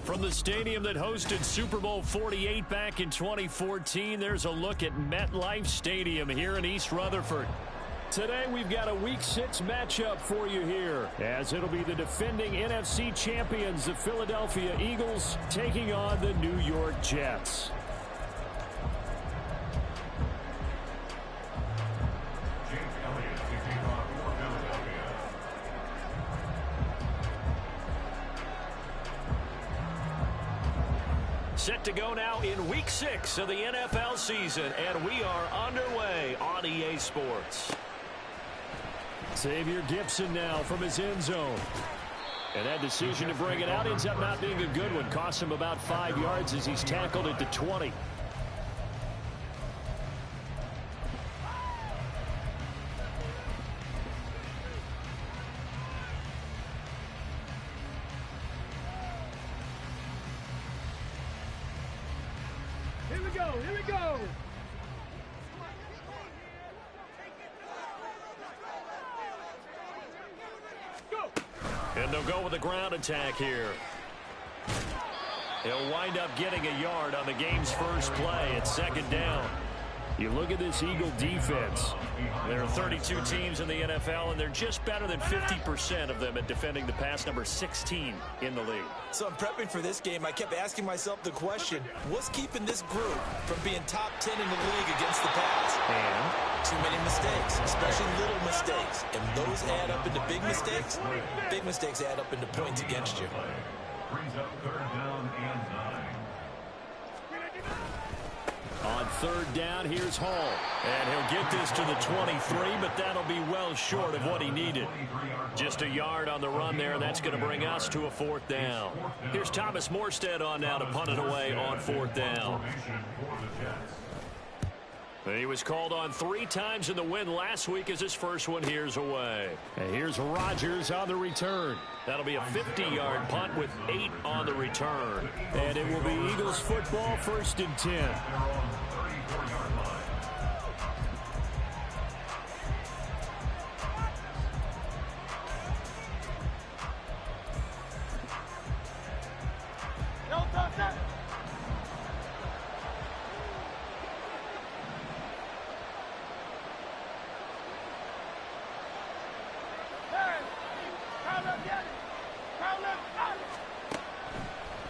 From the stadium that hosted Super Bowl 48 back in 2014, there's a look at MetLife Stadium here in East Rutherford. Today we've got a Week 6 matchup for you here, as it'll be the defending NFC champions, the Philadelphia Eagles, taking on the New York Jets. Set to go now in Week 6 of the NFL season, and we are underway on EA Sports. Xavier Gipson now from his end zone. And that decision to bring it out ends up not being a good one. Cost him about 5 yards as he's tackled at the 20. Here we go. And they'll go with a ground attack here. He'll wind up getting a yard on the game's first play at second down. You look at this Eagle defense. There are 32 teams in the NFL, and they're just better than 50% of them at defending the pass, number 16 in the league. So I'm prepping for this game. I kept asking myself the question, what's keeping this group from being top 10 in the league against the pass? And too many mistakes, especially little mistakes. And those add up into big mistakes. Big mistakes add up into points against you. Brings up third down and 9. On third down, here's Hall. And he'll get this to the 23, but that'll be well short of what he needed. Just a yard on the run there, and that's going to bring us to a fourth down. Here's Thomas Morstead on now to punt it away on fourth down. He was called on 3 times in the win last week as his first one here's away. And here's Rodgers on the return. That'll be a 50-yard punt with 8 on the return. And it will be Eagles football, 1st and 10.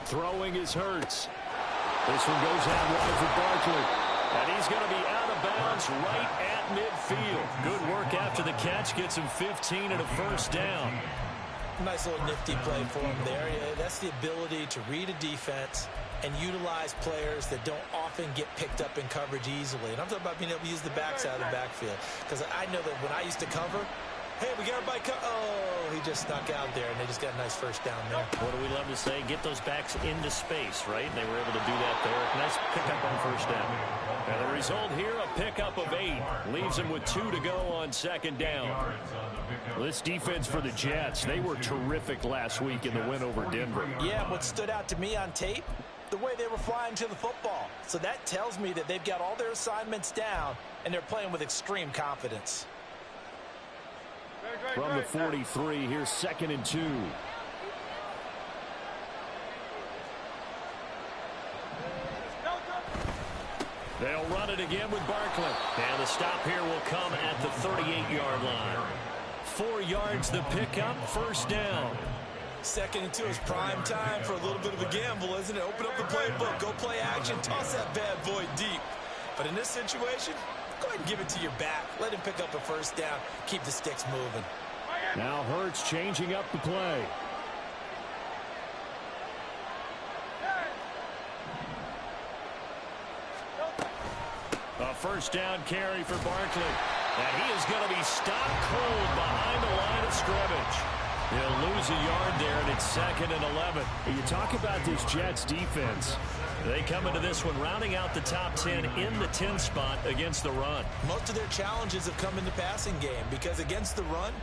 Throwing is Hurts. This one goes out wide for Barkley. And he's going to be out of bounds right at midfield. Good work after the catch. Gets him 15 and a first down. Nice little nifty play for him there. Yeah, that's the ability to read a defense and utilize players that don't often get picked up in coverage easily. And I'm talking about being able to use the backside of the backfield. Because I know that when I used to cover, hey, we got everybody oh, he just snuck out there, and they just got a nice first down there. What do we love to say? Get those backs into space, right? And they were able to do that there. Nice pickup on first down. And the result here, a pickup of 8. Leaves them with 2 to go on second down. Well, this defense for the Jets, they were terrific last week in the win over Denver. Yeah, what stood out to me on tape, the way they were flying to the football. So that tells me that they've got all their assignments down, and they're playing with extreme confidence. From the 43, here's 2nd and 2. They'll run it again with Barkley. And the stop here will come at the 38-yard line. 4 yards the pickup, first down. 2nd and 2 is prime time for a little bit of a gamble, isn't it? Open up the playbook, go play action, toss that bad boy deep. But in this situation, go ahead and give it to your back. Let him pick up a first down. Keep the sticks moving. Now Hurts changing up the play. A first down carry for Barkley. And he is going to be stopped cold behind the line of scrimmage. He'll lose a yard there, and it's 2nd and 11. You talk about this Jets defense. They come into this one rounding out the top 10 in the 10 spot against the run. Most of their challenges have come in the passing game because against the run,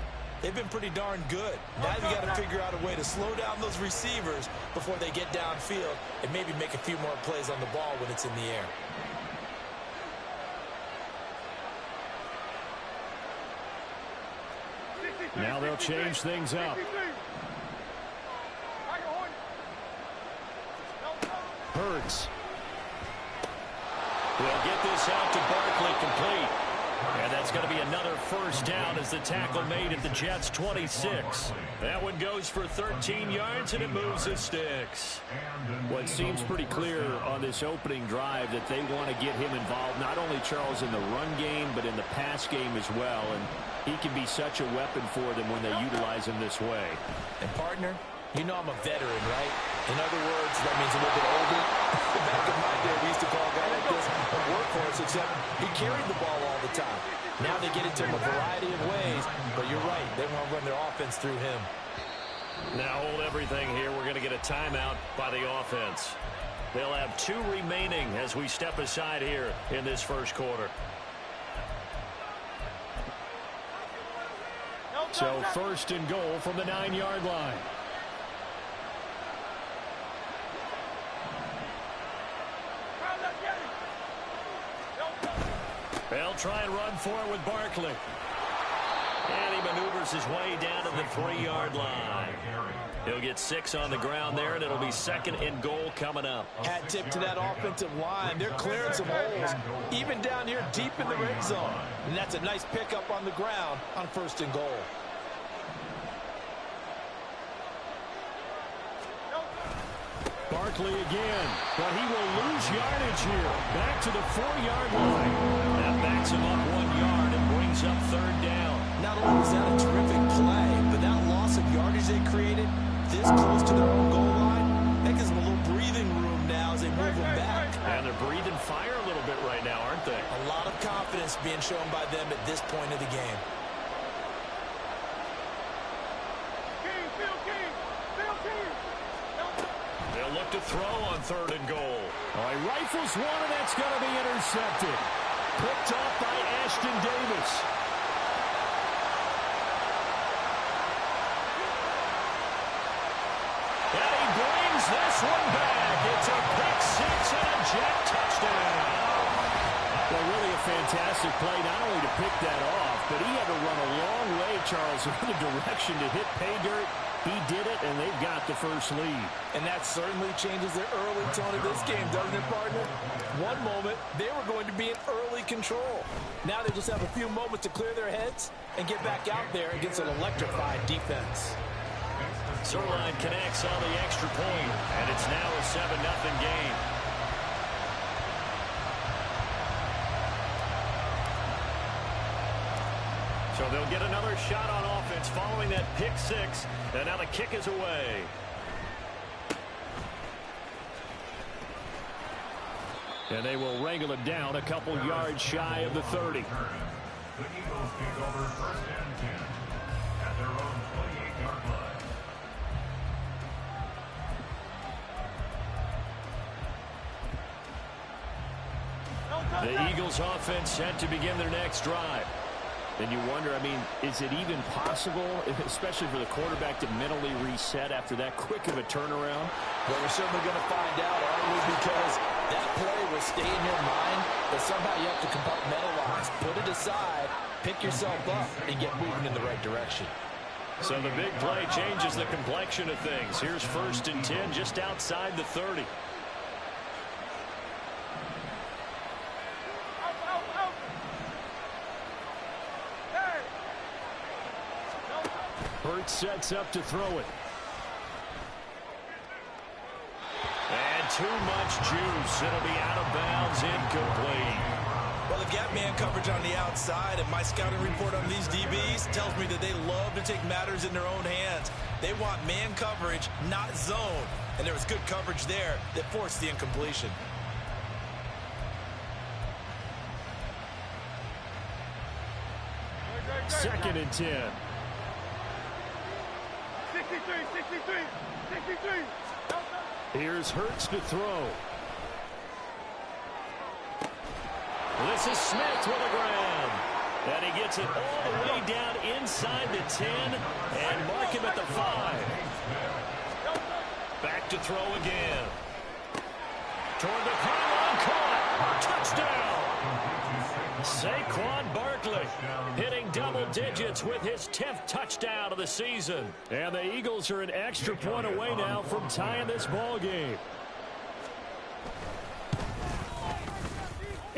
they've been pretty darn good. Now you've got to figure out a way to slow down those receivers before they get downfield and maybe make a few more plays on the ball when it's in the air. Now they'll change things up. Hurts. We'll get this out to Barkley, complete. And that's going to be another first down as the tackle made at the Jets' 26. That one goes for 13 yards, and it moves the sticks. Well, it seems pretty clear on this opening drive that they want to get him involved, not only, Charles, in the run game, but in the pass game as well. And he can be such a weapon for them when they utilize him this way. And, partner, you know I'm a veteran, right? In other words, that means a little bit older. Back in my day, we used to call a guy like this a workhorse, except he carried the ball all the time. Now they get it to him a variety of ways, but you're right. They want to run their offense through him. Now hold everything here. We're going to get a timeout by the offense. They'll have 2 remaining as we step aside here in this first quarter. So first and goal from the 9-yard line. They'll try and run for it with Barkley. And he maneuvers his way down to the 3-yard line. He'll get 6 on the ground there, and it'll be second and goal coming up. Hat tip to that offensive line. They're clearing some holes, even down here deep in the red zone. And that's a nice pickup on the ground on first and goal. Barkley again, but he will lose yardage here. Back to the 4-yard line. That backs him up 1 yard and brings up third down. Not only was that a terrific play, but that loss of yardage they created this close to their own goal line, that gives them a little breathing room now as they move them back. And they're breathing fire a little bit right now, aren't they? A lot of confidence being shown by them at this point of the game. They'll look to throw on third and goal. He rifles one, and that's going to be intercepted. Picked off by Ashton Davis. And he brings this one back. It's a pick 6 and a Jet touchdown. Well, really a fantastic play, not only to pick that off, but he had to run a long way, Charles, in the direction to hit pay dirt. He did it, and they've got the first lead. And that certainly changes the early tone of this game, doesn't it, partner? One moment, they were going to be in early control. Now they just have a few moments to clear their heads and get back out there against an electrified defense. Zerline connects on the extra point, and it's now a 7-0 game. So they'll get another shot on offense following that pick 6, and now the kick is away. And they will wrangle it down a couple yards shy of the 30. The Eagles take over first and 10 at their own 28-yard line. The Eagles offense set to begin their next drive. And you wonder, I mean, is it even possible, especially for the quarterback, to mentally reset after that quick of a turnaround? Well, we're certainly going to find out, aren't we? Because that play will stay in your mind, but somehow you have to compartmentalize, put it aside, pick yourself up, and get moving in the right direction. So the big play changes the complexion of things. Here's first and 10 just outside the 30. Hurts sets up to throw it. And too much juice. It'll be out of bounds, incomplete. Well, they've got man coverage on the outside, and my scouting report on these DBs tells me that they love to take matters in their own hands. They want man coverage, not zone. And there was good coverage there that forced the incompletion. Second and 10. 63. Here's Hurts to throw. This is Smith with the ground. And he gets it all the way down inside the 10 and mark him at the 5. Back to throw again. Toward the pylon, caught. Touchdown. Saquon Barkley hitting double digits with his 10th touchdown of the season. And the Eagles are an extra point away now from tying this ball game.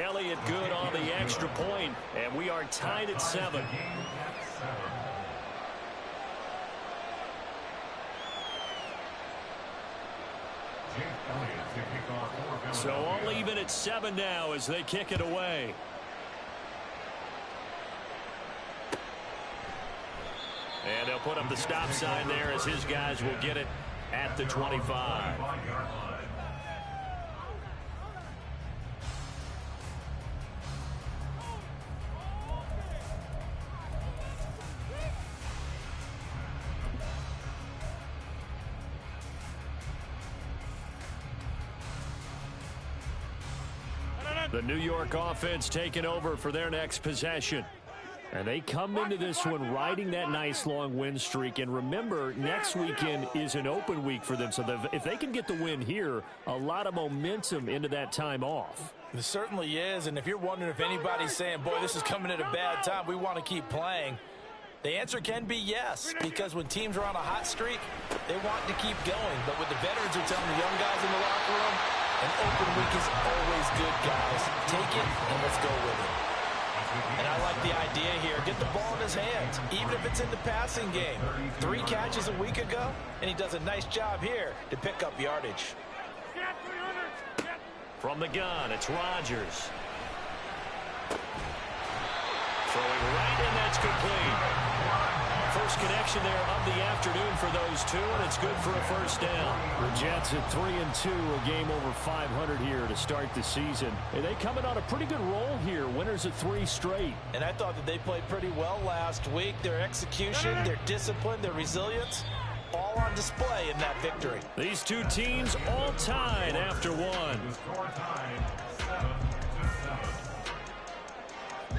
Elliott good on the extra point, and we are tied at 7. So all even at 7 now as they kick it away. And they'll put up the stop sign there as his guys will get it at the 25. The New York offense taking over for their next possession. And they come into this one riding that nice long win streak. And remember, next weekend is an open week for them. So if they can get the win here, a lot of momentum into that time off. It certainly is. And if you're wondering if anybody's saying, boy, this is coming at a bad time, we want to keep playing, the answer can be yes. Because when teams are on a hot streak, they want to keep going. But what the veterans are telling the young guys in the locker room, an open week is always good, guys. Take it and let's go with it. And I like the idea here. Get the ball in his hands, even if it's in the passing game. 3 catches a week ago, and he does a nice job here to pick up yardage. From the gun, it's Rodgers. Throwing right, and that's complete. First connection there of the afternoon for those two, and it's good for a first down. The Jets at 3-2, a game over 500 here to start the season. And they coming on a pretty good roll here, winners of 3 straight. And I thought that they played pretty well last week. Their execution, their discipline, their resilience, all on display in that victory. These two teams all tied after one.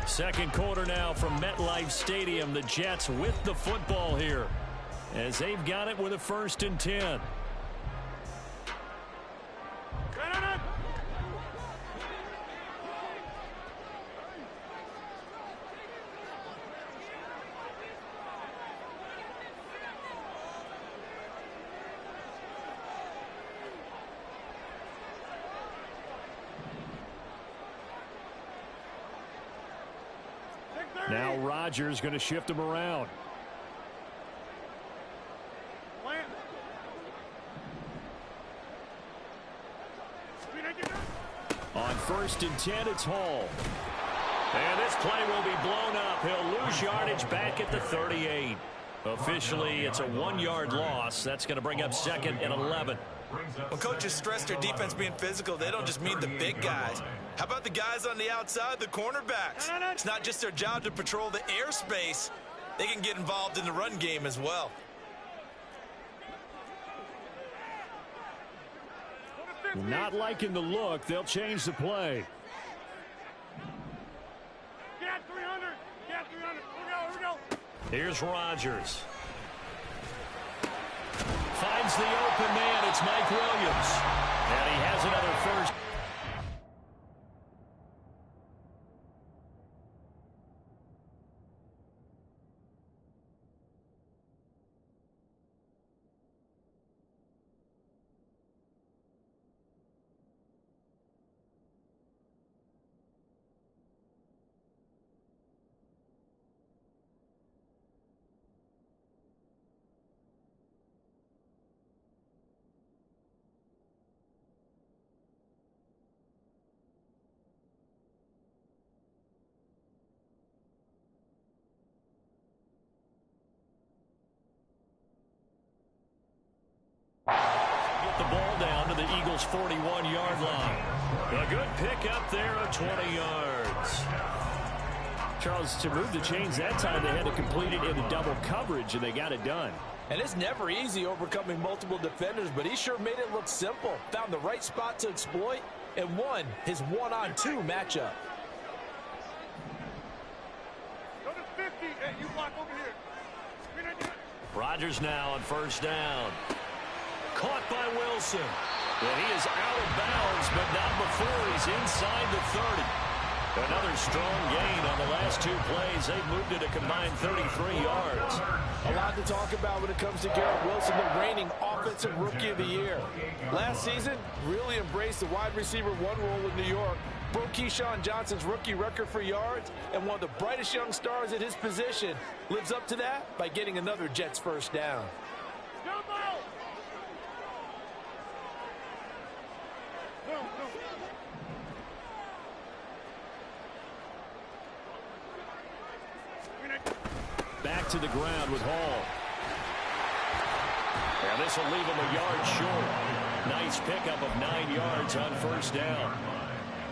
Second quarter now from MetLife Stadium. The Jets with the football here as they've got it with a 1st and 10. Now Rodgers going to shift him around. On 1st and 10, it's Hall. And this play will be blown up. He'll lose yardage back at the 38. Officially, it's a 1-yard loss. That's going to bring up 2nd and 11. When coaches stress their defense being physical, they don't just mean the big guys. How about the guys on the outside, the cornerbacks? It's not just their job to patrol the airspace. They can get involved in the run game as well. Not liking the look. They'll change the play. Get 300. Get 300. Here we go. Here's Rodgers. Finds the open man. It's Mike Williams. And he has another first. Get the ball down to the Eagles' 41-yard line. A good pickup there of 20 yards. Charles, to move the chains that time, they had to complete it into double coverage, and they got it done. And it's never easy overcoming multiple defenders, but he sure made it look simple. Found the right spot to exploit and won his 1-on-2 matchup. Go to 50. Hey, you block over here. Rodgers now on 1st down. Caught by Wilson. And he is out of bounds, but not before he's inside the 30. Another strong gain on the last 2 plays. They've moved it a combined 33 yards. A lot to talk about when it comes to Garrett Wilson, the reigning Offensive Rookie of the Year. Last season, really embraced the wide receiver 1 role in New York. Broke Keyshawn Johnson's rookie record for yards, and one of the brightest young stars at his position lives up to that by getting another Jets first down. Back to the ground with Hall. And this will leave him a yard short. Nice pickup of 9 yards on first down.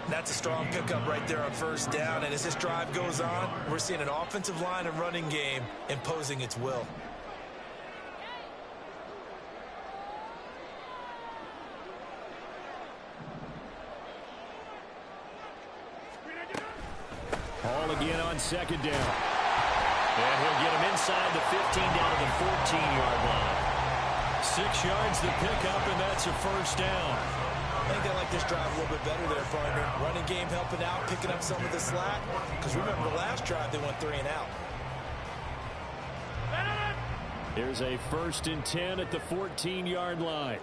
That's a strong pickup right there on first down. And as this drive goes on, we're seeing an offensive line and running game imposing its will. Hall again on second down. And he'll get him inside the 15 down to the 14-yard line. 6 yards the pickup, and that's a first down. I think they like this drive a little bit better there, partner. Running game helping out, picking up some of the slack. Because remember the last drive, they went 3 and out. Here's a 1st and 10 at the 14-yard line.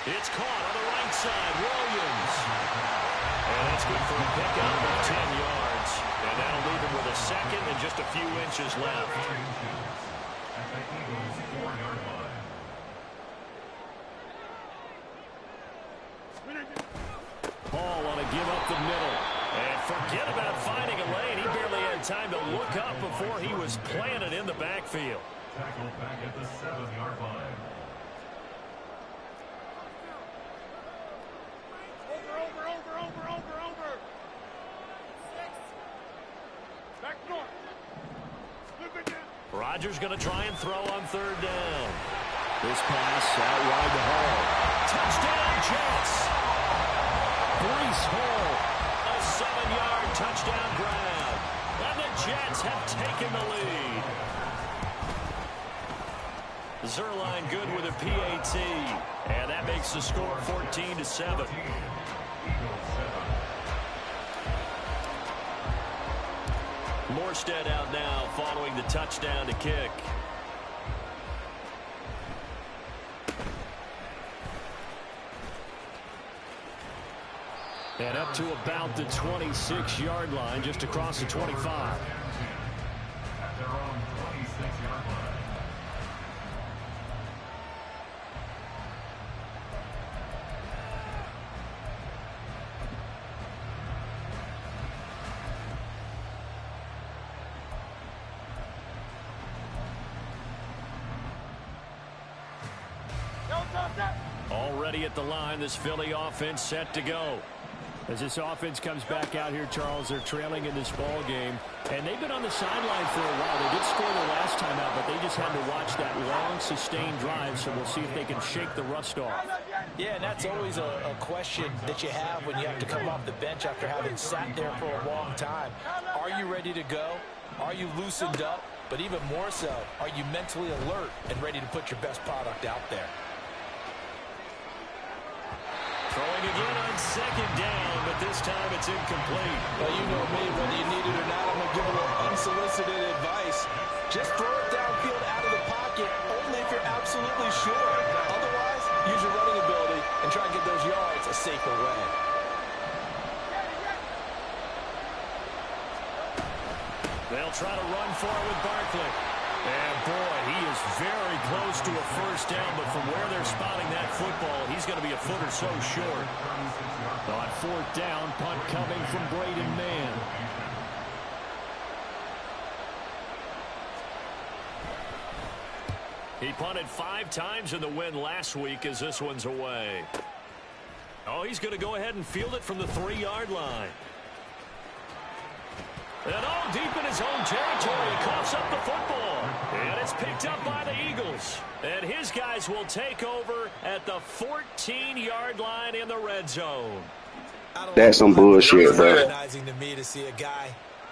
It's caught on the right side. Williams. And that's good for a pickup of 10 yards. And that'll leave him with a second and just a few inches left. Paul want to give up the middle. And forget about finding a lane. He barely had time to look up before he was planted in the backfield. Tackled back at the 7-yard line. Over. Back north. Rodgers going to try and throw on third down. This pass out wide to Hall. Touchdown, Jets. Breece Hall, a 7-yard touchdown grab. And the Jets have taken the lead. Zerline good with a PAT. And that makes the score 14-7. Morstead out now following the touchdown to kick. And up to about the 26-yard line, just across the 25. At their own 26-yard line. Already at the line, this Philly offense set to go. As this offense comes back out here, Charles, they're trailing in this ball game. And they've been on the sideline for a while. They did score the last time out, but they just had to watch that long, sustained drive. So we'll see if they can shake the rust off. Yeah, and that's always a question that you have when you have to come off the bench after having sat there for a long time. Are you ready to go? Are you loosened up? But even more so, are you mentally alert and ready to put your best product out there? Throwing again on second down, but this time it's incomplete. Well, you know me, whether you need it or not, I'm going to give a little unsolicited advice. Just throw it downfield out of the pocket, only if you're absolutely sure. Otherwise, use your running ability and try and get those yards a safer way. They'll try to run for it with Barkley. And, boy, he is very close to a first down, but from where they're spotting that football, he's going to be a foot or so short. On fourth down, punt coming from Braden Mann. He punted 5 times in the win last week as this one's away. Oh, he's going to go ahead and field it from the 3-yard line. And all deep in his own territory, he coughs up the football. And it's picked up by the Eagles. And his guys will take over at the 14-yard line in the red zone. That's some bullshit, bro. Recognizing to me to see a guy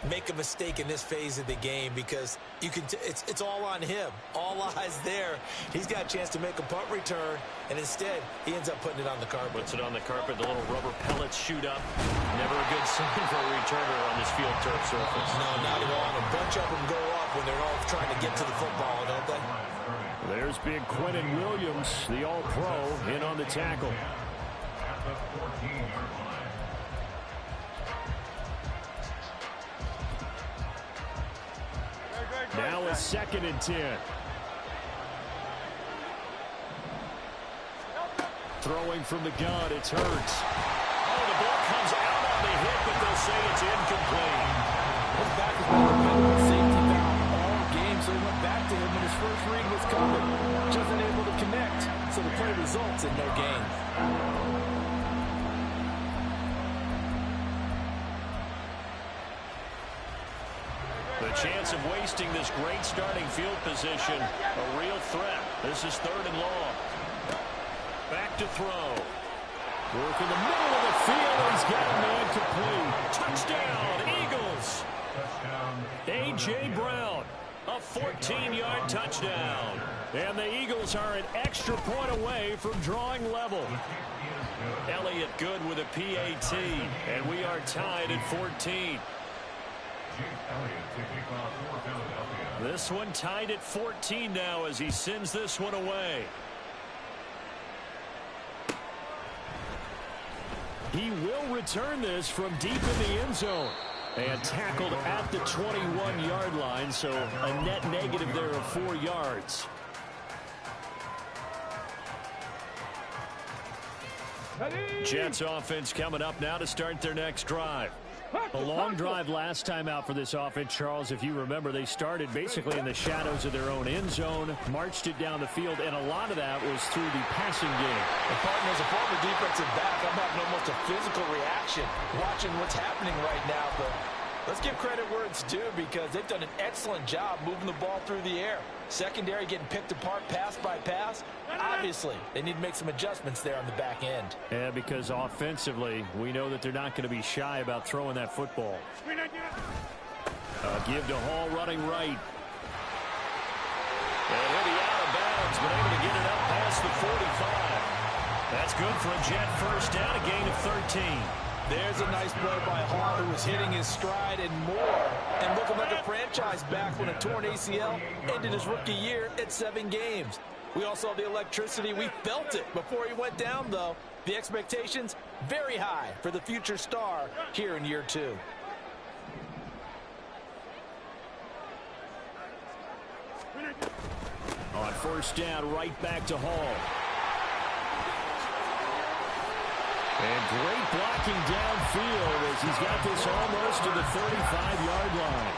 make a mistake in this phase of the game, because you can it's all on him. All eyes there. He's got a chance to make a punt return, and instead he ends up putting it on the carpet. Puts it on the carpet. The little rubber pellets shoot up. Never a good sign for a returner on this field turf surface. No, not at all. And a bunch of them go up when they're all trying to get to the football, don't they? There's big Quentin Williams, the all-pro, in on the tackle. At the 14-yard line. Now a 2nd and 10. Throwing from the gun, it's Hurts. Oh, the ball comes out on the hit, but they'll say it's incomplete. His back has been on safety valve all game, so he went back to him when his first read was coming. Just unable to connect, so the play results in no gain. The chance of wasting this great starting field position, a real threat. This is 3rd and long. Back to throw. Work in the middle of the field. He's got a man complete. Touchdown, Eagles. Touchdown. A.J. Brown, a 14-yard touchdown. And the Eagles are an extra point away from drawing level. Elliott good with a PAT, and we are tied at 14. This one tied at 14 now as he sends this one away. He will return this from deep in the end zone. And tackled at the 21-yard line, so a net negative there of 4 yards. Jets offense coming up now to start their next drive. A long drive last time out for this offense, Charles. If you remember, they started basically in the shadows of their own end zone, marched it down the field, and a lot of that was through the passing game. And partner, as a former defensive back, I'm having almost a physical reaction watching what's happening right now. But let's give credit where it's due, because they've done an excellent job moving the ball through the air. Secondary getting picked apart pass by pass. Obviously, they need to make some adjustments there on the back end. Yeah, because offensively, we know that they're not going to be shy about throwing that football. Give to Hall running right. And he'll be out of bounds, but able to get it up past the 45. That's good for a Jet first down, a gain of 13. There's a nice play by Hall, who was hitting his stride and more, and looking like a franchise back when a torn ACL ended his rookie year at 7 games. We all saw the electricity. We felt it before he went down, though. The expectations very high for the future star here in year 2. On first down, right back to Hall. And great blocking downfield as he's got this almost to the 35-yard line.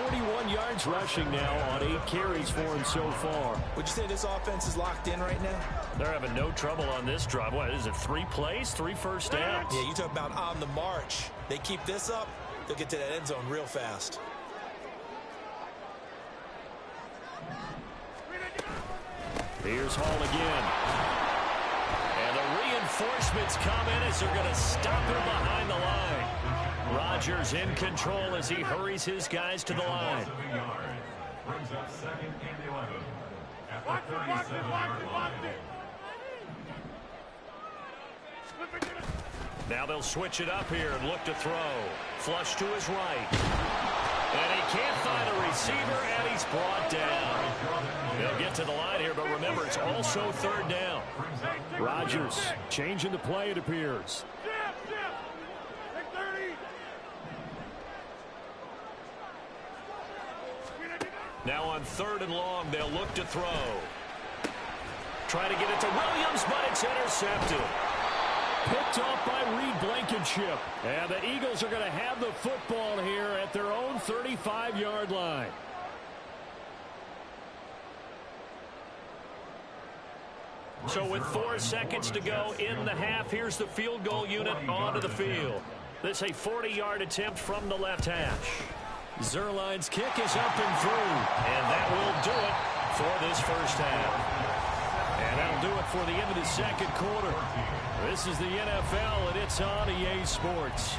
41 yards rushing now on 8 carries for him so far. Would you say this offense is locked in right now? They're having no trouble on this drive. What is it, 3 plays, 3 first downs? Yeah, you talk about on the march. They keep this up, they'll get to that end zone real fast. Here's Hall again. And the reinforcements come in as they're going to stop him behind the line. Rodgers in control as he hurries his guys to the line. Brings up 2nd and 11 at the 37-yard line. Now they'll switch it up here and look to throw. Flush to his right. And he can't find a receiver, and he's brought down. They'll get to the line here, but remember, it's also 3rd down. Rodgers changing the play, it appears. Now on 3rd and long, they'll look to throw. Try to get it to Williams, but it's intercepted. Picked off by Reed Blankenship. And the Eagles are going to have the football here at their own 35-yard line. So with 4 seconds to go in the half, here's the field goal unit onto the field. This a 40-yard attempt from the left hash. Zuerlein's kick is up and through, and that will do it for this first half. And that'll do it for the end of the second quarter. This is the NFL, and it's on EA Sports.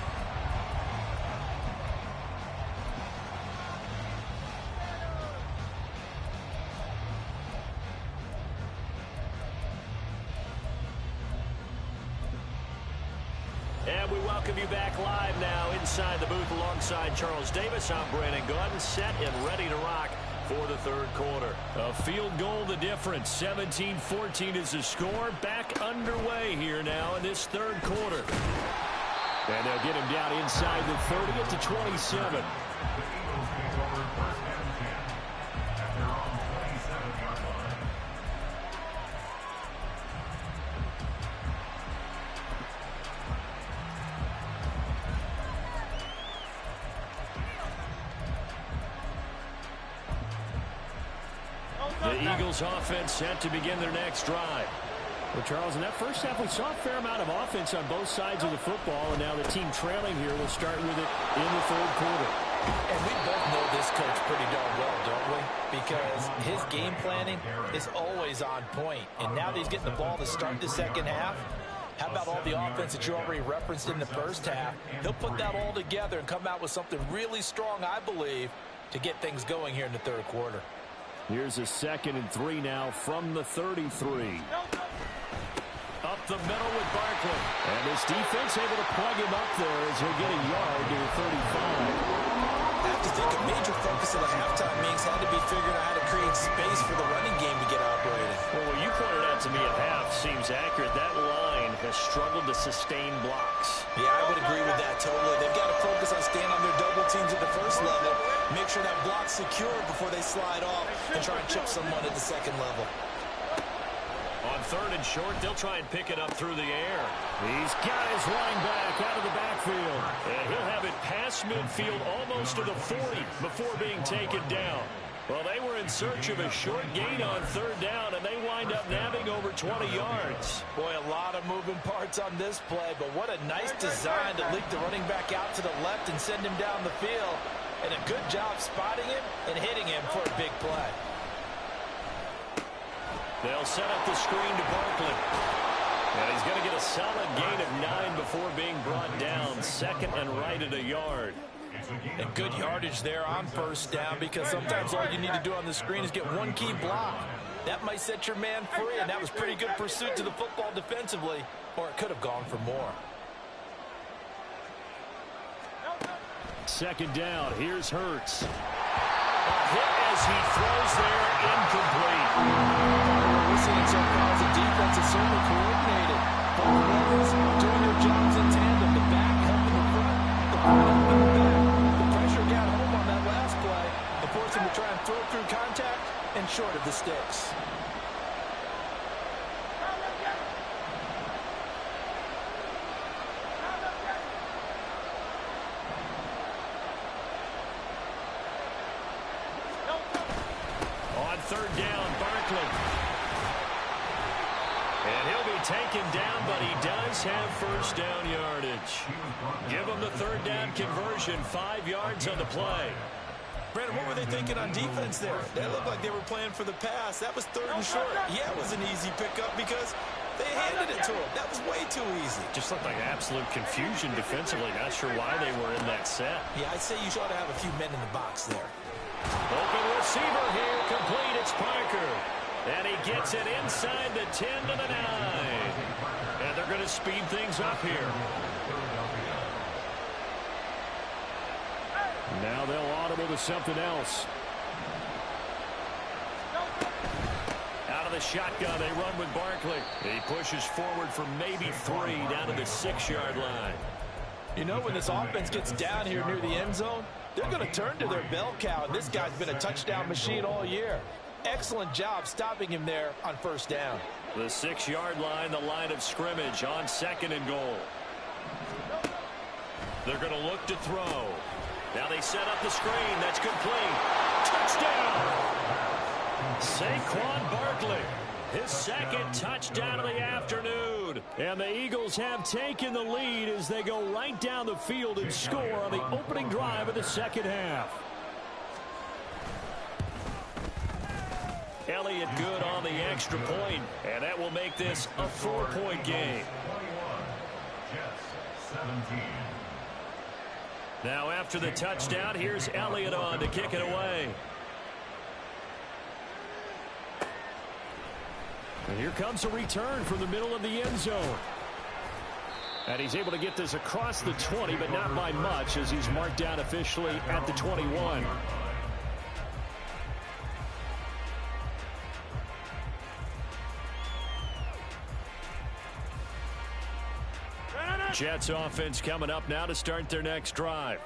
And we welcome you back live now inside the booth alongside Charles Davis. I'm Brandon Gaudin, set and ready to rock for the third quarter. A field goal the difference. 17-14 is the score. Back underway here now in this third quarter. And they'll get him down inside the 30 at the 27. The Eagles offense set to begin their next drive. Well, Charles, in that first half, we saw a fair amount of offense on both sides of the football, and now the team trailing here will start with it in the third quarter. And we both know this coach pretty darn well, don't we? Because his game planning is always on point. And now that he's getting the ball to start the second half, how about all the offense that you already referenced in the first half? He'll put that all together and come out with something really strong, I believe, to get things going here in the third quarter. Here's a 2nd and 3 now from the 33. Up the middle with Barkley. And this defense able to plug him up there as he'll get a yard to the 35. I have to think a major focus of the halftime meetings had to be figuring out how to create space for the running game to get operated. Well, what you pointed out to me at half seems accurate. That line has struggled to sustain blocks. Yeah, I would agree with that totally. They've got to focus on staying on their double teams at the first level, make sure that block's secure before they slide off and try and chip someone at the second level. On 3rd and short, they'll try and pick it up through the air. He's got his running back out of the backfield. And he'll have it past midfield almost to the 40 before being taken down. Well, they were in search of a short gain on 3rd down, and they wind up nabbing over 20 yards. Boy, a lot of moving parts on this play, but what a nice design to leak the running back out to the left and send him down the field. And a good job spotting him and hitting him for a big play. They'll set up the screen to Barkley. And he's going to get a solid gain of 9 before being brought down. 2nd and right at a yard. And good yardage there on 1st down, because sometimes all you need to do on the screen is get one key block. That might set your man free, and that was pretty good pursuit to the football defensively, or it could have gone for more. 2nd down. Here's Hurts. A hit as he throws there, incomplete. We're seeing so far as a defense is certainly coordinated. Both runners doing their jobs in tandem. The back helping the front, the front helping the back. The pressure got home on that last play and forced him to try and throw through contact and short of the sticks. On 3rd down, Barkley. And he'll be taken down, but he does have 1st down yardage. Give him the 3rd down conversion, 5 yards on the play. Brandon, what were they thinking on defense there? They looked like they were playing for the pass. That was 3rd and short. Yeah, it was an easy pickup because they handed it to him. That was way too easy. Just looked like absolute confusion defensively. Not sure why they were in that set. Yeah, I'd say you ought to have a few men in the box there. Open receiver here, complete. It's Parker. And he gets it inside the 10 to the 9. And they're going to speed things up here. Now they'll audible to something else. Out of the shotgun, they run with Barkley. He pushes forward for maybe 3 down to the 6-yard line. You know, when this offense gets down here near the end zone, they're going to turn to their bell cow, and this guy's been a touchdown machine all year. Excellent job stopping him there on 1st down. The 6-yard line, the line of scrimmage on 2nd and goal. They're going to look to throw. Now they set up the screen. That's complete. Touchdown! Saquon Barkley. his second touchdown of the afternoon. And the Eagles have taken the lead as they go right down the field and score on the opening drive of the second half. Elliott good on the extra point, and that will make this a 4-point game. 21, Jets 17. Now after the touchdown, here's Elliott on to kick it away. And here comes a return from the middle of the end zone. And he's able to get this across the 20, but not by much, as he's marked down officially at the 21. Jets offense coming up now to start their next drive.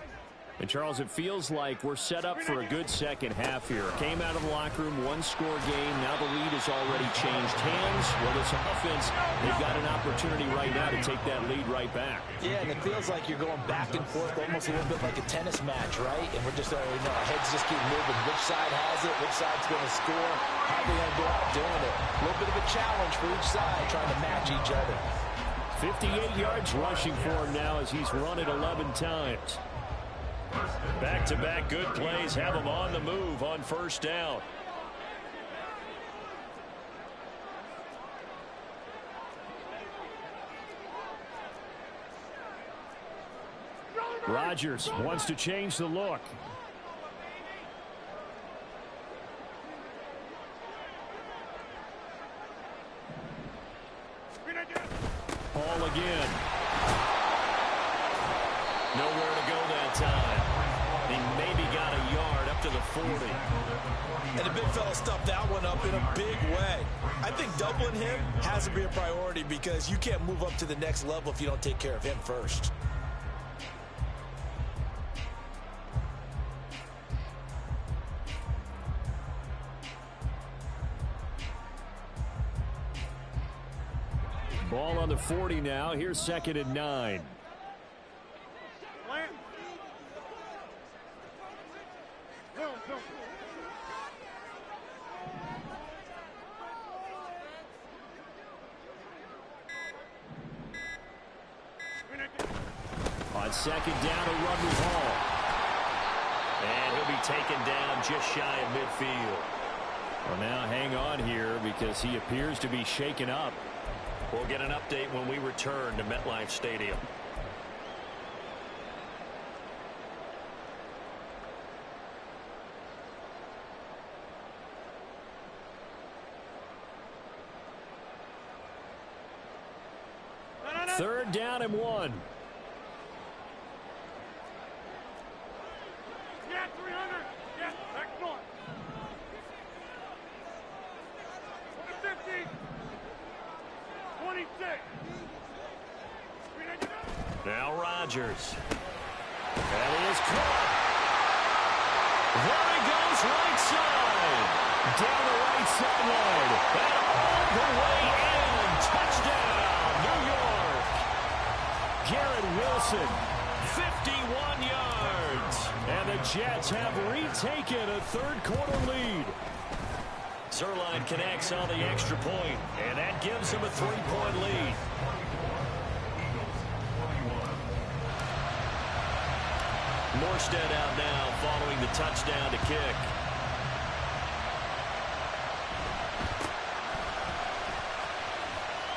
And, Charles, it feels like we're set up for a good second half here. Came out of the locker room, one-score game. Now the lead has already changed hands. Well, this offense, they've got an opportunity right now to take that lead right back. Yeah, and it feels like you're going back and forth, almost a little bit like a tennis match, right? And we're just, our heads just keep moving. Which side has it? Which side's going to score? How are they going to go out doing it? A little bit of a challenge for each side, trying to match each other. 58 yards rushing for him now as he's run it 11 times. Back-to-back good plays have him on the move on first down. Rodgers wants to change the look. Ball again. Nowhere to go that time. He maybe got a yard up to the 40. And the big fella stuffed that one up in a big way. I think doubling him has to be a priority because you can't move up to the next level if you don't take care of him first. Ball on the 40 now. Here's 2nd and 9. On 2nd down, a run with Hall. And he'll be taken down just shy of midfield. Well, now hang on here because he appears to be shaken up. We'll get an update when we return to MetLife Stadium. Third down and 1. Yeah, 300. Yeah, back north. 50. 26. Now Rodgers. And he is caught. There he goes right side. Down the right sideline. And all the way in. Touchdown, New York. Garrett Wilson. 51 yards. And the Jets have retaken a third-quarter lead. Zuerlein connects on the extra point, and that gives him a 3-point lead. Morstead out now following the touchdown to kick.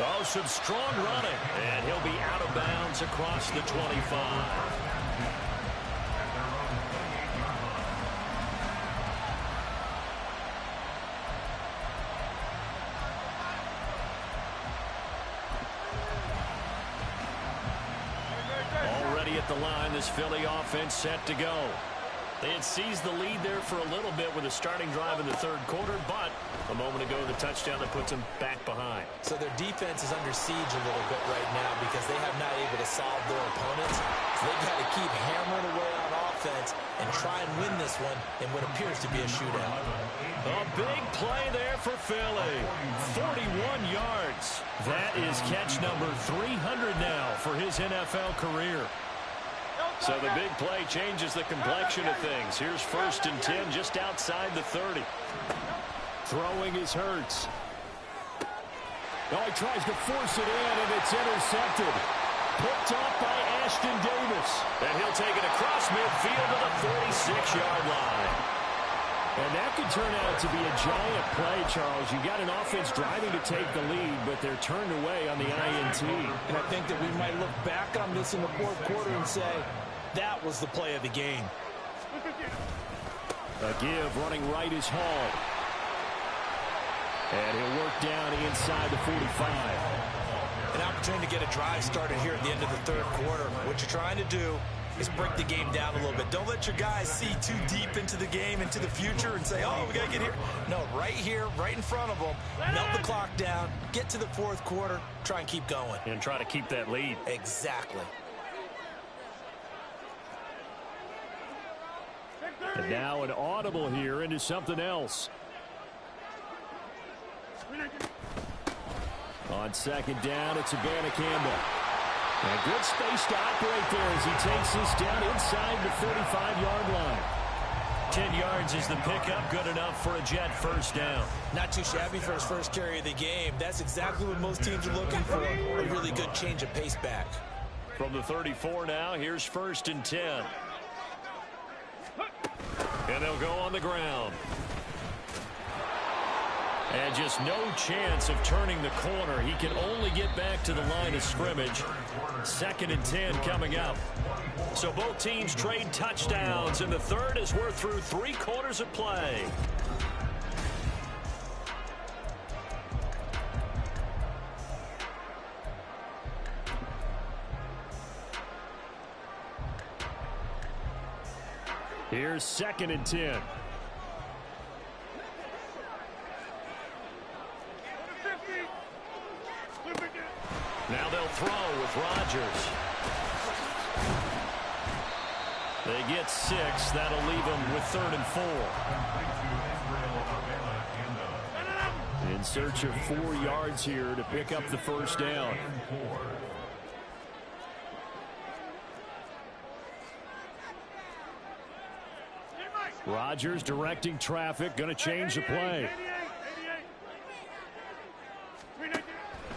Oh, some strong running, and he'll be out of bounds across the 25. The line, this Philly offense set to go. They had seized the lead there for a little bit with a starting drive in the third quarter, but a moment ago the touchdown that puts them back behind. So their defense is under siege a little bit right now because they have not able to solve their opponents. So they've got to keep hammering away on offense and try and win this one in what appears to be a shootout. A big play there for Philly. 41 yards. That is catch number 300 now for his NFL career. So the big play changes the complexion of things. Here's 1st and 10 just outside the 30. Throwing is Hurts. Oh, he tries to force it in, and it's intercepted. Picked up by Ashton Davis. And he'll take it across midfield to the 46-yard line. And that could turn out to be a giant play, Charles. You've got an offense driving to take the lead, but they're turned away on the INT. And I think that we might look back on this in the fourth quarter and say, that was the play of the game. A give running right is Hall. And he'll work down inside the 45. An opportunity to get a drive started here at the end of the third quarter. What you're trying to do is break the game down a little bit. Don't let your guys see too deep into the game, into the future, and say, oh, we got to get here. No, right here, right in front of them, melt the clock down, get to the fourth quarter, try and keep going. And try to keep that lead. Exactly. And now an audible here into something else. On second down, it's Savannah Campbell. And good space to operate there as he takes this down inside the 35-yard line. 10 yards is the pickup, good enough for a Jet first down. Not too shabby for his first carry of the game. That's exactly what most teams are looking for, a really good change of pace back. From the 34 now, here's 1st and 10. And they'll go on the ground. And just no chance of turning the corner. He can only get back to the line of scrimmage. 2nd and 10 coming up. So both teams trade touchdowns, and the third as we're through 3 quarters of play. Here's 2nd and 10. Now they'll throw with Rodgers. They get 6. That'll leave them with 3rd and 4. In search of 4 yards here to pick up the first down. Rodgers directing traffic, going to change the play.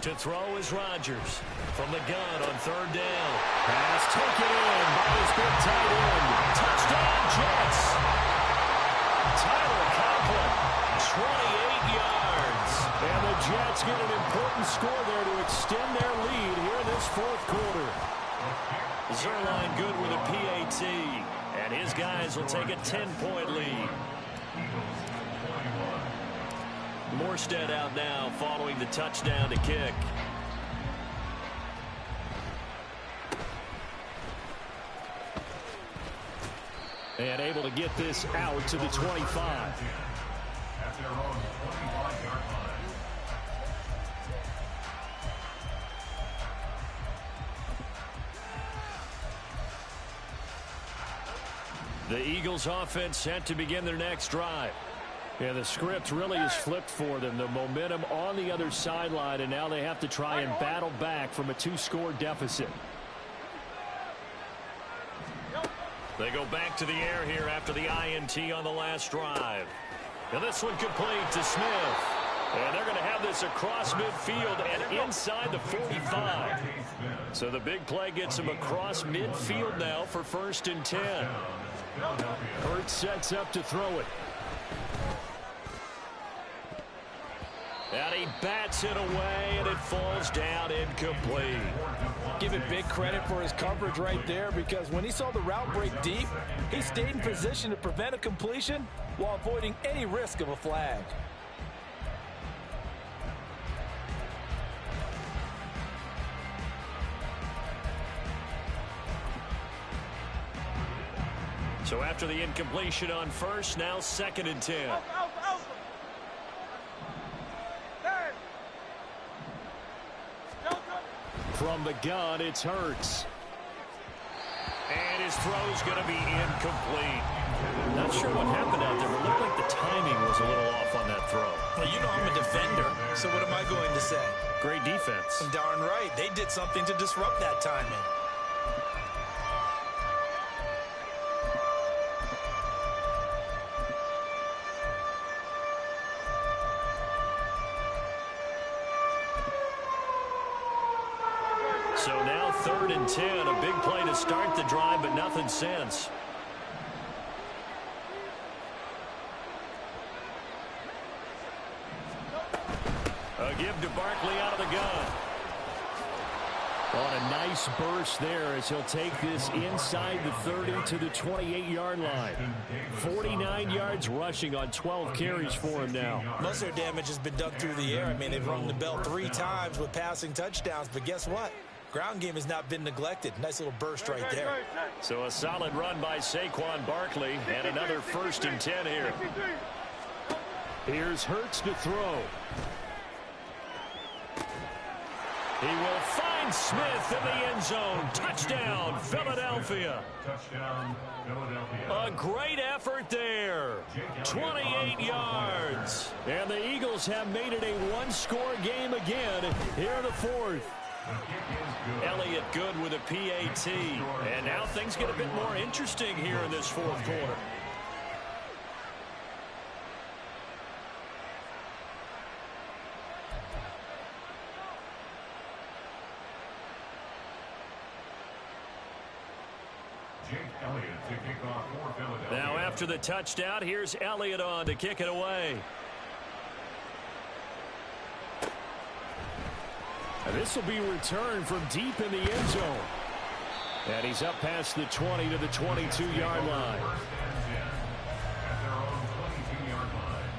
To throw is Rodgers from the gun on 3rd down. Pass taken in by his big tight end. Touchdown, Jets. Tyler Conklin, 28 yards. And the Jets get an important score there to extend their lead here in this fourth quarter. Zuerlein good with a PAT. And his guys will take a 10-point lead. Morstead out now following the touchdown to kick. And able to get this out to the 25. At their own 25-yard line. The Eagles offense set to begin their next drive. Yeah, the script really is flipped for them. The momentum on the other sideline, and now they have to try and battle back from a 2-score deficit. They go back to the air here after the INT on the last drive. And this one complete to Smith. And they're going to have this across midfield and inside the 45. So the big play gets them across midfield now for 1st and 10. Hurts sets up to throw it. And he bats it away, and it falls down incomplete. Give it big credit for his coverage right there, because when he saw the route break deep, he stayed in position to prevent a completion while avoiding any risk of a flag. So after the incompletion on 1st, now 2nd and 10. From the gun, it's Hurts. And his throw's going to be incomplete. Not sure what happened out there, but it looked like the timing was a little off on that throw. Well, you know I'm a defender, so what am I going to say? Great defense. Darn right. They did something to disrupt that timing. So now 3rd and 10. A big play to start the drive, but nothing since. A give to Barkley out of the gun. On a nice burst there as he'll take this inside the 30 to the 28-yard line. 49 yards rushing on 12 carries for him now. Most of their damage has been done through the air. I mean, they've rung the bell 3 times with passing touchdowns, but guess what? Ground game has not been neglected. Nice little burst right there. So a solid run by Saquon Barkley, and another 1st and 10 here. Here's Hurts to throw. He will find Smith in the end zone. Touchdown, Philadelphia. Touchdown, Philadelphia. A great effort there. 28 yards. And the Eagles have made it a one-score game again here in the 4th. Elliott good with a PAT. And now things get a bit more interesting here in this 4th quarter. Now after the touchdown, here's Elliott on to kick it away. And this will be returned from deep in the end zone. And he's up past the 20 to the 22-yard line. At their own 22-yard line.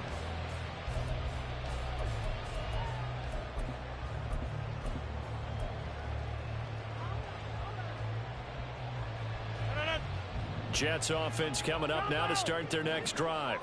Jets offense coming up now to start their next drive.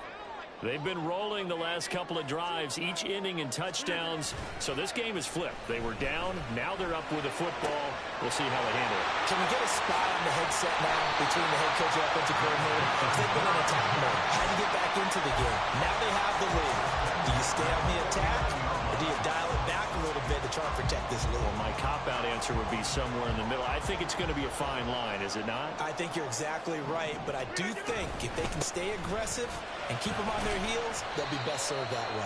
They've been rolling the last couple of drives, each inning in touchdowns. So this game is flipped. They were down. Now they're up with the football. We'll see how they handle it. Can we get a spot on the headset now between the head coach and offensive coordinator? They've been in attack mode. How do you get back into the game? Now they have the lead. Do you stay on the attack, or do you dial it back a little bit to try and protect this lead? Well, my cop-out answer would be somewhere in the middle. I think it's going to be a fine line, is it not? I think you're exactly right, but I do think if they can stay aggressive and keep them on their heels, they'll be best served that way.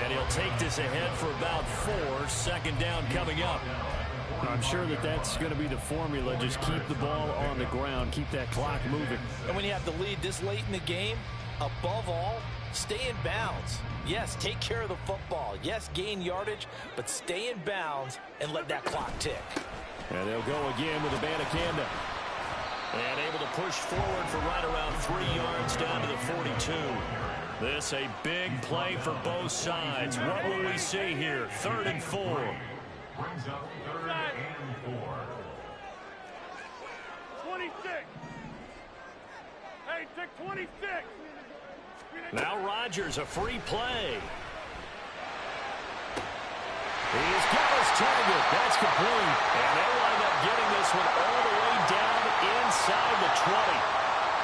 And he'll take this ahead for about 4. 2nd down coming up. I'm sure that that's going to be the formula. Just keep the ball on the ground. Keep that clock moving. And when you have the lead this late in the game, above all, stay in bounds. Yes, take care of the football. Yes, gain yardage, but stay in bounds and let that clock tick. And they'll go again with Abanikanda. And able to push forward for right around 3 yards down to the 42. This a big play for both sides. What will we see here? 3rd and 4. Brings up 3rd and 4. 26. Hey, take 26. Now Rodgers, a free play. He's got his target. That's complete. And they wind up getting this one all the way down inside the 20.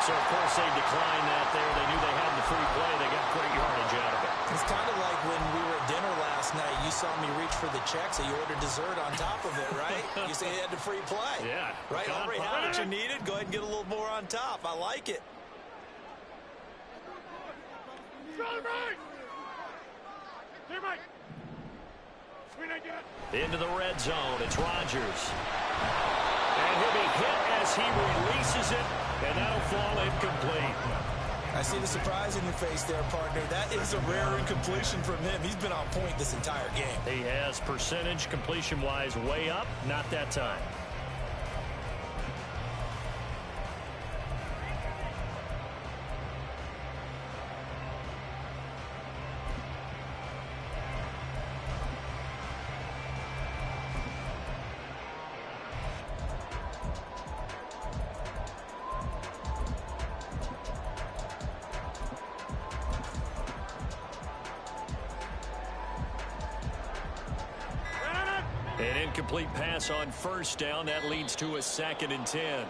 So, of course, they declined that there. They knew they had the free play. They got great yardage out of it. It's kind of like when we were at dinner last night. You saw me reach for the check, so you ordered dessert on top of it, right? You say you had the free play. Yeah. Right? Already had what you needed. Go ahead and get a little more on top. I like it. Into the red zone. It's Rodgers. And he'll be hit as he releases it, and that'll fall incomplete. I see the surprise in your face there, partner. That is a rare incompletion from him. He's been on point this entire game. He has percentage completion-wise way up. Not that time. An incomplete pass on 1st down. That leads to a 2nd and 10.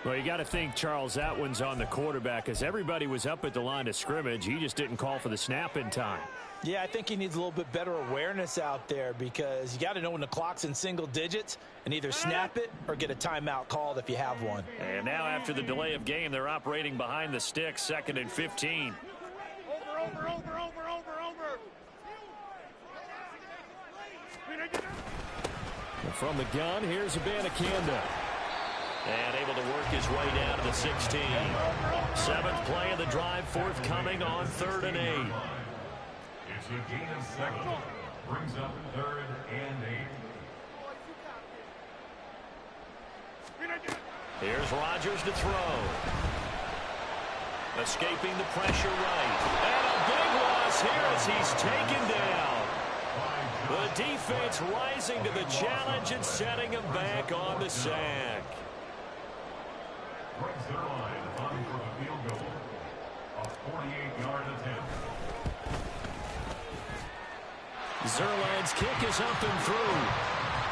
Well, you got to think, Charles, that one's on the quarterback because everybody was up at the line of scrimmage. He just didn't call for the snap in time. Yeah, I think he needs a little bit better awareness out there because you got to know when the clock's in single digits and either snap it or get a timeout called if you have one. And now after the delay of game, they're operating behind the sticks, 2nd and 15. Over. From the gun, here's Abanikanda. And able to work his way down to the 16. Seventh play of the drive, forthcoming on 3rd and 8. It's a gain of 7. Brings up 3rd and 8. Here's Rodgers to throw. Escaping the pressure right. And a big loss here as he's taken down. The defense rising to the challenge and setting him back on the sack. Brings their line on for the field goal. A 48-yard attempt. Zerline's kick is up and through.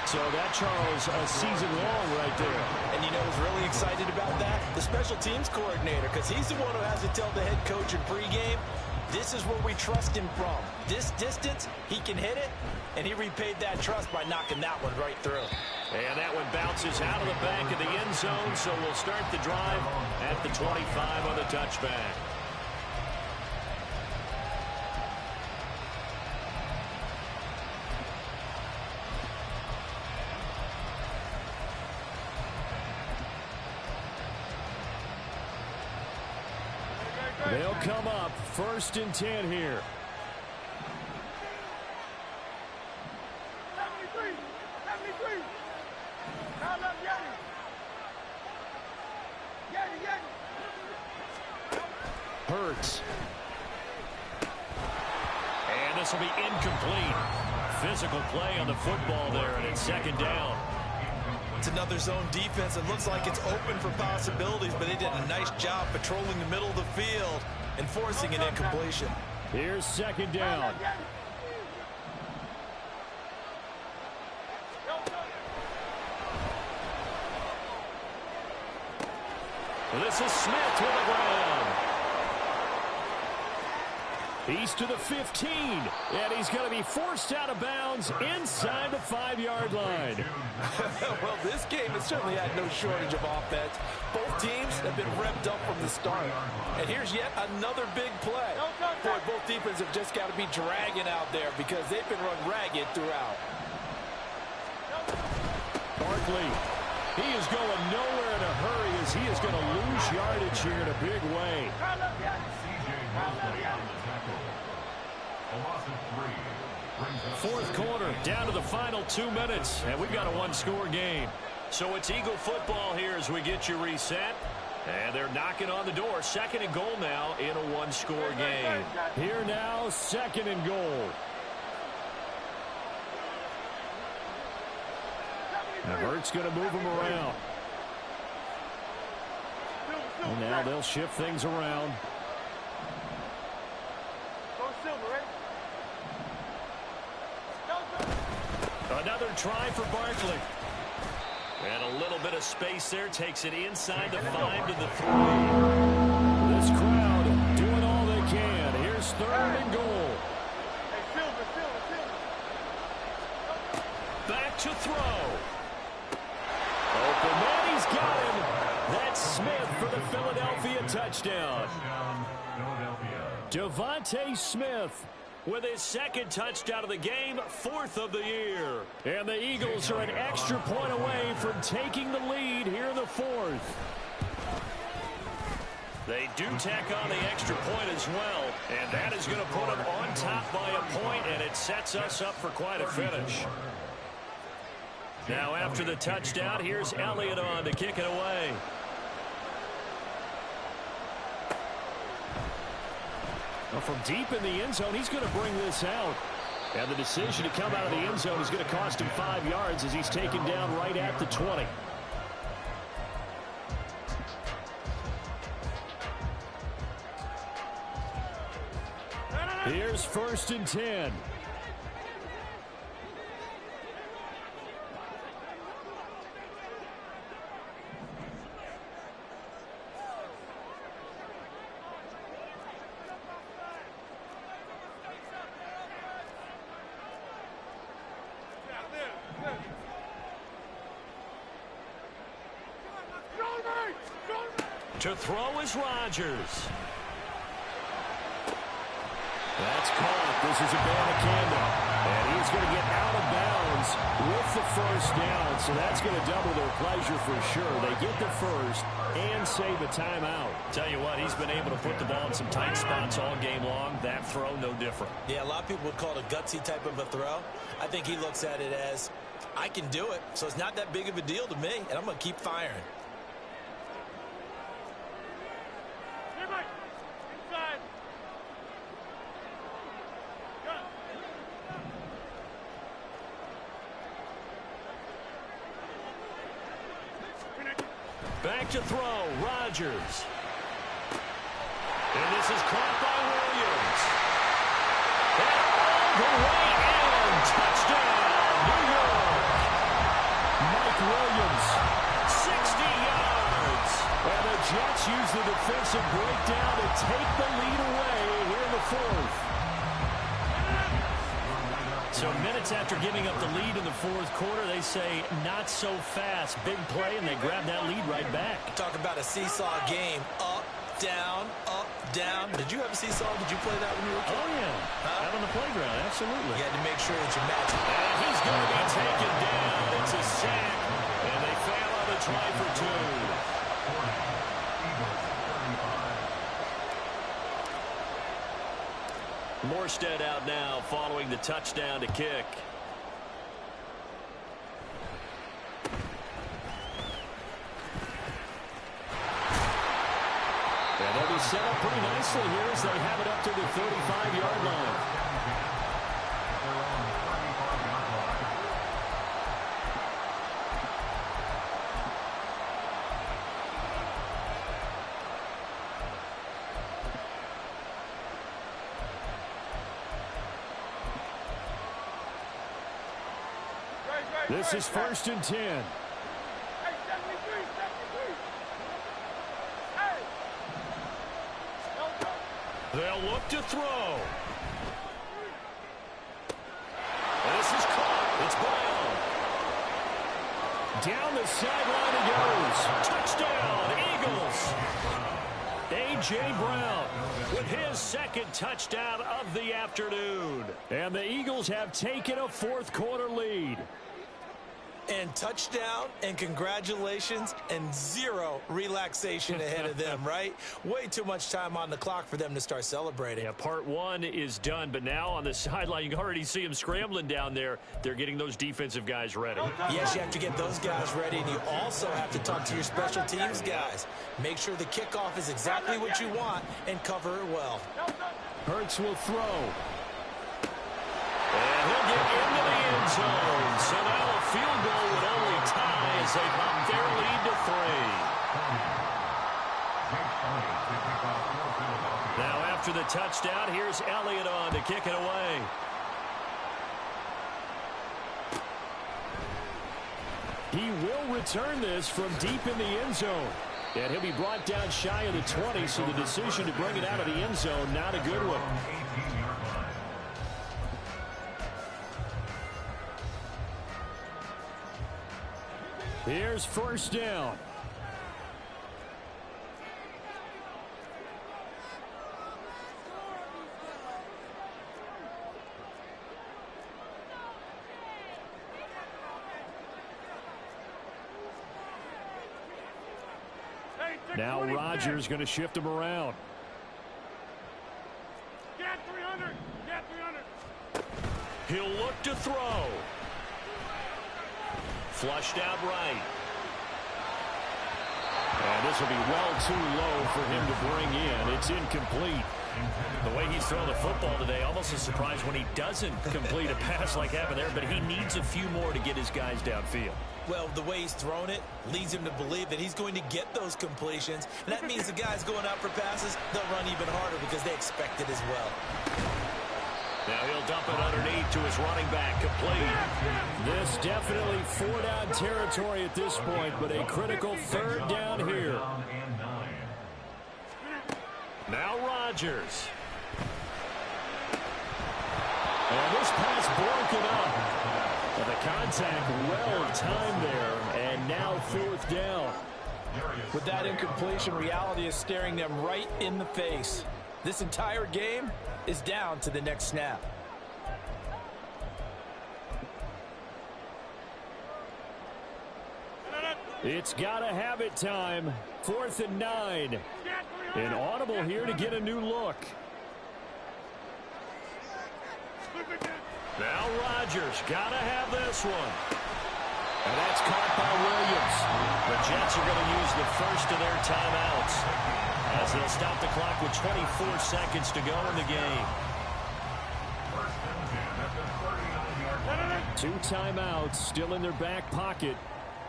So that, Charles, a season long right there. And you know who's really excited about that? The special teams coordinator, because he's the one who has to tell the head coach in pregame, this is where we trust him from. This distance, he can hit it, and he repaid that trust by knocking that one right through. And that one bounces out of the back of the end zone, so we'll start the drive at the 25 on the touchback. They'll come up 1st and 10 here. 73. Now let Yeti. Hurts. And this will be incomplete. Physical play on the football there, and it's 2nd down. It's another zone defense. It looks like it's open for possibilities, but they did a nice job patrolling the middle of the field and forcing an incompletion. Here's 2nd down. This is Smith to the ground. He's to the 15, and he's going to be forced out of bounds inside the 5-yard line. Well, this game has certainly had no shortage of offense. Both teams have been revved up from the start. And here's yet another big play. Boy, both defenses have just got to be dragging out there because they've been run ragged throughout. Barkley, he is going nowhere in a hurry as he is going to lose yardage here in a big way. C.J. Mosley on the tackle. A loss of 3. Fourth quarter, down to the final 2 minutes, and we've got a one-score game. So it's Eagle football here as we get you reset. And they're knocking on the door. 2nd and goal now in a one-score game. Here now, 2nd and goal. And Hurts going to move them around. And now they'll shift things around. Another try for Barkley. And a little bit of space there. Takes it inside the 5 to the 3. This crowd doing all they can. Here's 3rd and goal. Back to throw. Open man, he's got him. That's Smith for the Philadelphia touchdown. Devontae Smith with his 2nd touchdown of the game, 4th of the year. And the Eagles are an extra point away from taking the lead here in the 4th. They do tack on the extra point as well, and that is going to put them on top by a point, and it sets us up for quite a finish. Now after the touchdown, here's Elliott on to kick it away. Well, from deep in the end zone, he's going to bring this out. And the decision to come out of the end zone is going to cost him 5 yards as he's taken down right at the 20. Here's 1st and 10. To throw is Rodgers. That's caught. This is Abanikanda. And he's going to get out of bounds with the first down, so that's going to double their pleasure for sure. They get the first and save a timeout. Tell you what, he's been able to put the ball in some tight spots all game long. That throw, no different. Yeah, a lot of people would call it a gutsy type of a throw. I think he looks at it as, I can do it, so it's not that big of a deal to me, and I'm going to keep firing. Inside. Back to throw, Rodgers. And this is caught by Williams. And all the way in, touchdown, New York. Mike Williams, 60 yards. And the Jets use the defensive breakdown to take the lead away here in the fourth. So minutes after giving up the lead in the fourth quarter, they say not so fast. Big play, and they grab that lead right back. Talk about a seesaw game. Up, down, up, down. Did you have a seesaw? Did you play that when you were a kid? Oh, yeah. Out on the playground, absolutely. You had to make sure that you match it. And he's going to be taken down. It's a sack, and they fail on the try for two. Morstead out now following the touchdown to kick. And they'll be set up pretty nicely here as they have it up to the 35-yard line. This is 1st and 10. Hey, 73. Hey. They'll look to throw. This is caught. It's Brown. Down the sideline he goes. Touchdown, Eagles. A.J. Brown with his second touchdown of the afternoon. And the Eagles have taken a fourth quarter lead. And touchdown, and congratulations, and zero relaxation ahead of them, right? Way too much time on the clock for them to start celebrating. Yeah, part one is done, but now on the sideline, you can already see them scrambling down there. They're getting those defensive guys ready. Yes, you have to get those guys ready, and you also have to talk to your special teams guys. Make sure the kickoff is exactly what you want and cover it well. Hurts will throw. And he'll get into the end zone. So now a field goal would only tie as they bump their lead to 3. Now after the touchdown, here's Elliott on to kick it away. He will return this from deep in the end zone. And he'll be brought down shy of the 20, so the decision to bring it out of the end zone, not a good one. Here's 1st down. Now Rodgers going to shift him around. Get 300. Get 300. He'll look to throw. Flushed out right. And this will be well too low for him to bring in. It's incomplete. The way he's throwing the football today, almost a surprise when he doesn't complete a pass like happened there, but he needs a few more to get his guys downfield. Well, the way he's thrown it leads him to believe that he's going to get those completions. And that means the guys going out for passes, they'll run even harder because they expect it as well. Now he'll dump it underneath to his running back, complete. This definitely 4-down territory at this point, but a critical 3rd down here. Now Rodgers. And this pass broken up. And the contact well timed there, and now 4th down. With that incompletion, reality is staring them right in the face. This entire game is down to the next snap. It's got to have it time. 4th and 9. An audible here to get a new look. Now Rodgers got to have this one. And that's caught by Williams. The Jets are going to use the first of their timeouts as they'll stop the clock with 24 seconds to go in the game. 2 timeouts still in their back pocket.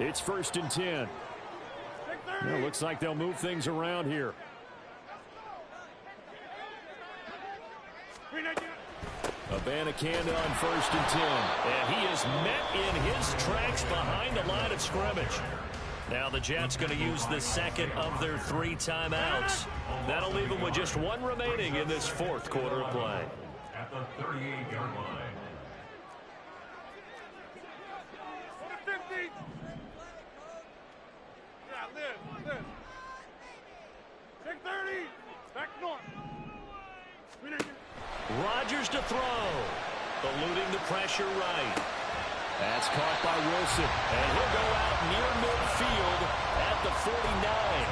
It's 1st and 10. Well, looks like they'll move things around here. Abanikanda on 1st and 10. And he is met in his tracks behind the line of scrimmage. Now the Jets going to use the second of their 3 timeouts. That'll leave them with just 1 remaining in this 4th quarter of play. At the 38-yard line. Rodgers to throw. Eluding the pressure right. That's caught by Wilson. And he'll go out near midfield at the 49.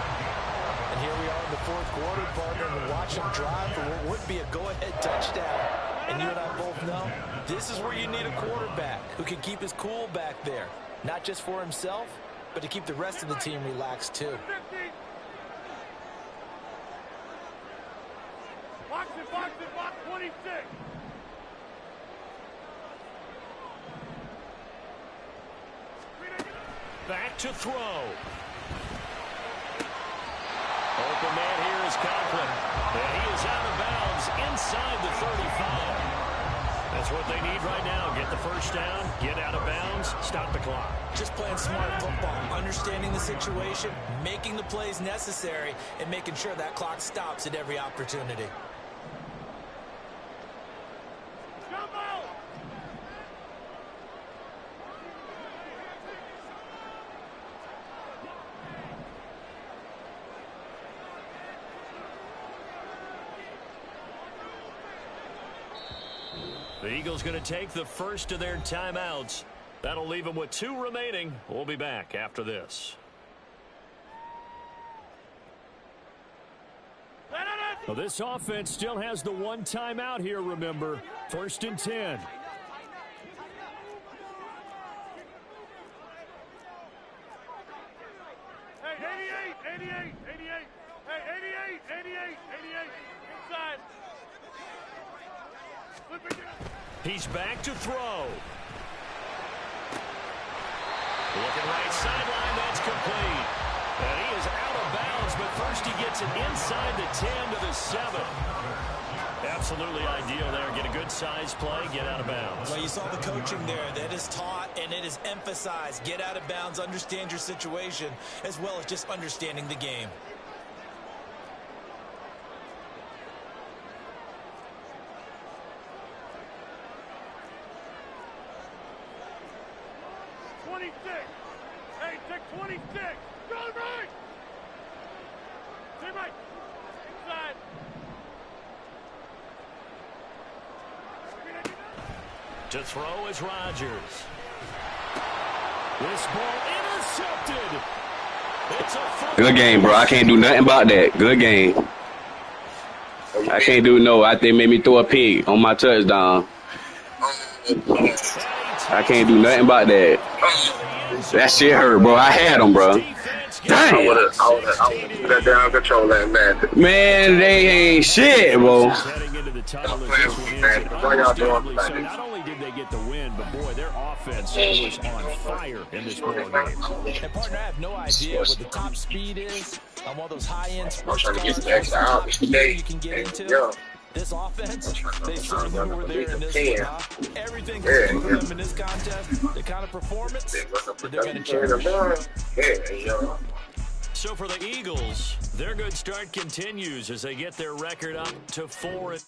And here we are in the 4th quarter, partner, and watch him drive for what would be a go-ahead touchdown. And you and I both know this is where you need a quarterback who can keep his cool back there. Not just for himself, but to keep the rest of the team relaxed too. Box it, box 26. Back to throw. Open man here is Conklin. And he is out of bounds inside the 35. That's what they need right now. Get the first down, get out of bounds, stop the clock. Just playing smart football, understanding the situation, making the plays necessary, and making sure that clock stops at every opportunity. The Eagles going to take the first of their timeouts. That'll leave them with 2 remaining. We'll be back after this. Well, this offense still has the 1 timeout here, remember. 1st and 10. Hey, 88. Hey, 88. Inside. He's back to throw. Looking right sideline, that's complete. And he is out of bounds, but first he gets it inside the 10 to the 7. Absolutely ideal there. Get a good size play, get out of bounds. Well, you saw the coaching there. That is taught and it is emphasized. Get out of bounds, understand your situation, as well as just understanding the game. Hey, take 26. Go right. Stay right. Inside. To throw is Rodgers. This ball intercepted. It's a Good game, bro. I can't do nothing about that. Good game. I can't do no. They made me throw a pig on my touchdown. I can't do nothing about that. That shit hurt, bro. I had them, bro. Damn. I would have put that down control that man, they ain't shit, bro. So not only did they get the win, but boy, their offense was on fire in this ball game. And partner, I have no idea what the top speed is on one of those high-end sports cars. You can get into. This offense, they certainly were there in this one, huh? Everything for them in this contest, the kind of performance that they're going to cherish. So for the Eagles, their good start continues as they get their record up to 4.